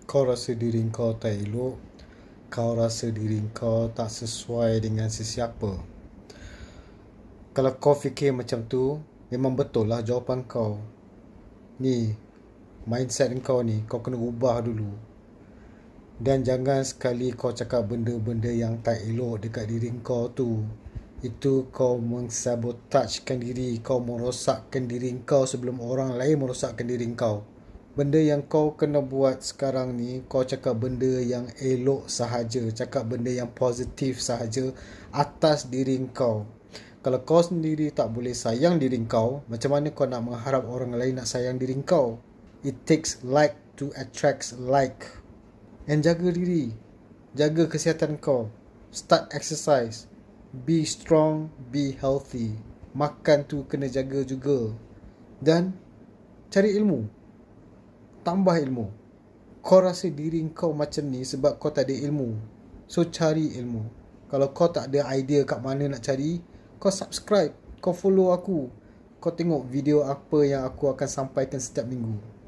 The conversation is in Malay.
Kau rasa diri kau tak elok, kau rasa diri kau tak sesuai dengan sesiapa. Kalau kau fikir macam tu, memang betul lah jawapan kau. Ni, mindset kau ni, kau kena ubah dulu. Dan jangan sekali kau cakap benda-benda yang tak elok dekat diri kau tu. Itu kau mengsabotagekan diri, kau merosakkan diri kau sebelum orang lain merosakkan diri kau. Benda yang kau kena buat sekarang ni, kau cakap benda yang elok sahaja, cakap benda yang positif sahaja atas diri kau. Kalau kau sendiri tak boleh sayang diri kau, macam mana kau nak mengharap orang lain nak sayang diri kau? It takes like to attract like. And jaga diri, jaga kesihatan kau, start exercise, be strong, be healthy. Makan tu kena jaga juga. Dan cari ilmu, tambah ilmu. Kau rasa diri kau macam ni sebab kau tak ada ilmu. So cari ilmu. Kalau kau tak ada idea kat mana nak cari, kau subscribe, kau follow aku. Kau tengok video apa yang aku akan sampaikan setiap minggu.